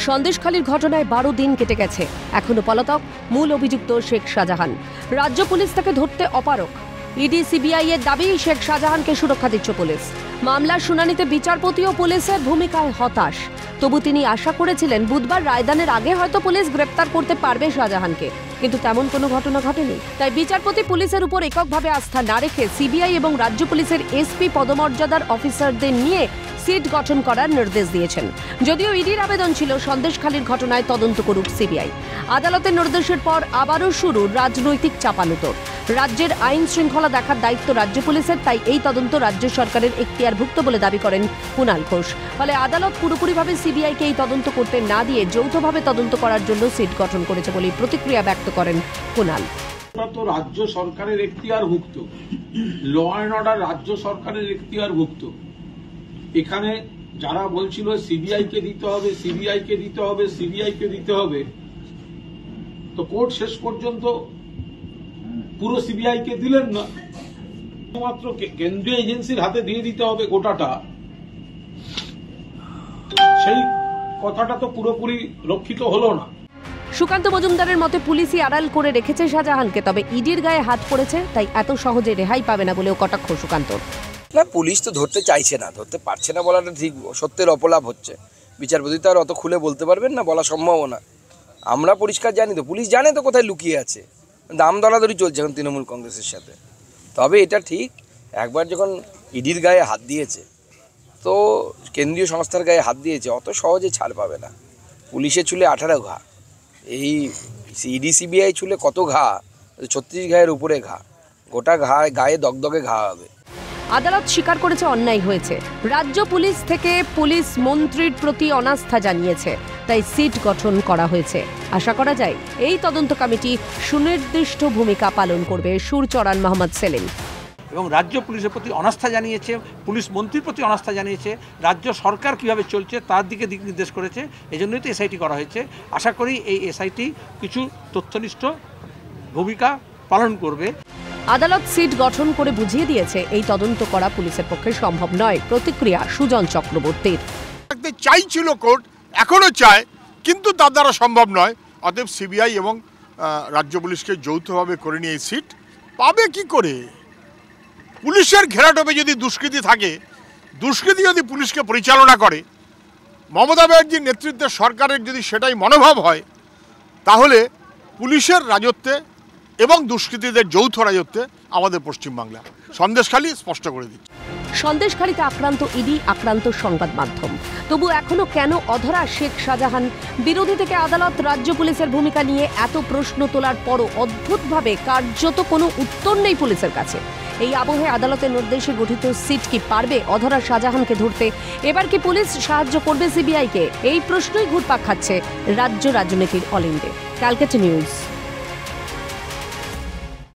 সন্দেশখালীর ঘটনায় 12 দিন কেটে গেছে, এখনো পলাতক মূল অভিযুক্ত শেখ শাহজাহান। রাজ্য পুলিশ তাকে ধরতে অপারগ। ইডি সিবিআই এর দাবি শেখ শাহজাহানকে সুরক্ষা দিচ্ছে পুলিশ। মামলার শুনানিতে বিচারপতি ও পুলিশের ভূমিকায় হতাশ। তবু তিনি আশা করেছিলেন বুধবার রায়দানের আগে হয়তো পুলিশ গ্রেপ্তার করতে পারবে শাহজাহানকে, কিন্তু তেমন কোনো ঘটনা ঘটেনি। তাই বিচারপতি পুলিশের উপর এককভাবে আস্থা না রেখে সিবিআই এবং রাজ্য পুলিশের এসপি পদমর্যাদার অফিসারদের নিয়ে সিট গঠন করার নির্দেশ দিয়েছেন। যদিও ইডির আবেদন ছিল সন্দেশখালীর ঘটনায় তদন্ত করুক সিবিআই। আদালতের নির্দেশের পর আবারও শুরু রাজনৈতিক চাপানুতোর। রাজ্যের আইন শৃঙ্খলা দেখার দায়িত্ব রাজ্য পুলিশের, তাই এই তদন্ত রাজ্য সরকারের এখতিয়ারভুক্ত বলে দাবি করেন কুণাল ঘোষ। ফলে আদালত পুরোপুরিভাবে সিবিআইকে এই তদন্ত করতে না দিয়ে যৌথভাবে তদন্ত করার জন্য সিট গঠন করেছে বলে প্রতিক্রিয়া ব্যক্ত করেন কুণাল। তো রাজ্য সরকারের এখতিয়ারভুক্ত, ল অ্যান্ড অর্ডার রাজ্য সরকারের এখতিয়ারভুক্ত। এখানে যারা বলছিল সিবিআইকে দিতে হবে, সিবিআইকে দিতে হবে, সিবিআইকে দিতে হবে, তো কোর্ট শেষ পর্যন্ত পুরো সিবিআইকে দিলেন না, শুধুমাত্র কেন্দ্রীয় এজেন্সির হাতে দিয়ে দিতে হবে গোটাটা। সেই কথাটা তো পুরোপুরি রক্ষিত হলো না। সুকান্ত মজুমদারের মতে পুলিশই আড়াল করে রেখেছে শাহজাহানকে, তবে ইডির গায়ে হাত পড়েছে, তাই এত সহজে রেহাই পাবে না বলেও কটাক্ষ সুকান্তর। না, পুলিশ তো ধরতে চাইছে না, ধরতে পারছে না বলাটা ঠিক, সত্যের অপলাপ হচ্ছে। বিচারপতি তো আর অত খুলে বলতে পারবেন না, বলা সম্ভব না। আমরা পরিষ্কার জানি তো, পুলিশ জানে তো কোথায় লুকিয়ে আছে। দাম দরাদরি চলছে এখন তৃণমূল কংগ্রেসের সাথে। তবে এটা ঠিক, একবার যখন ইডির গায়ে হাত দিয়েছে, তো কেন্দ্রীয় সংস্থার গায়ে হাত দিয়েছে, অত সহজে ছাড় পাবে না। পুলিশের চুলে 18 ঘা, এই ইডি সিবিআই চুলে কত ঘা, 36 ঘায়ের উপরে ঘা, গোটা গায়ে দগদগে ঘা হবে। আদালত স্বীকার করেছে অন্যায় হয়েছে। রাজ্য পুলিশ থেকে পুলিশ মন্ত্রীর প্রতি অনাস্থা জানিয়েছে, তাই সিট গঠন করা হয়েছে। আশা করা যায় এই তদন্ত কমিটি সুনির্দিষ্ট ভূমিকা পালন করবে। সুর চড়ান মোহাম্মদ সেলিম। এবং রাজ্য পুলিশের প্রতি অনাস্থা জানিয়েছে, পুলিশ মন্ত্রীর প্রতি অনাস্থা জানিয়েছে, রাজ্য সরকার কিভাবে চলছে তার দিকে দিক নির্দেশ করেছে। এই জন্যই তো এসআইটি করা হয়েছে। আশা করি এই এসআইটি কিছু তথ্যনিষ্ঠ ভূমিকা পালন করবে। আদালত সিট গঠন করে বুঝিয়ে দিয়েছে এই তদন্ত করা পুলিশের পক্ষে সম্ভব নয়। প্রতিক্রিয়া সুজন চক্রবর্তীর। চাইছিল কোর্ট, এখনো চায়, কিন্তু তার দ্বারা সম্ভব নয়। অতএব সিবিআই এবং রাজ্য পুলিশকে যৌথভাবে করে নিয়ে এই সিট পাবে কি করে? পুলিশের ঘেরাটোপে যদি দুষ্কৃতী থাকে, দুষ্কৃতী যদি পুলিশকে পরিচালনা করে, মমতা ব্যানার্জির নেতৃত্বে সরকারের যদি সেটাই মনোভাব হয়, তাহলে পুলিশের রাজত্বে এবং দুষ্কৃতীদের যৌথ রাজত্বে আমাদের পশ্চিমবাংলা। সন্দেশখালী স্পষ্ট করে দিচ্ছে। সন্দেশখালীতে আক্রান্ত ইডি, আক্রান্ত সংবাদ মাধ্যম। তবু এখনো কেন অধরা শেখ শাহজাহান? বিরোধী থেকে আদালত রাজ্য পুলিশের ভূমিকা নিয়ে এত প্রশ্ন তোলার পরও অদ্ভুতভাবে কার্যত কোনো উত্তর নেই পুলিশের কাছে। এই আবহে আদালতের নির্দেশে গঠিত সিট কি পারবে অধরা শাহজাহানকে ধরতে? এবার কি পুলিশ সাহায্য করবে সিবিআইকে? এই প্রশ্নই ঘুরপাক খাচ্ছে রাজ্য রাজনীতির অলিন্দে। ক্যালকাটা নিউজ।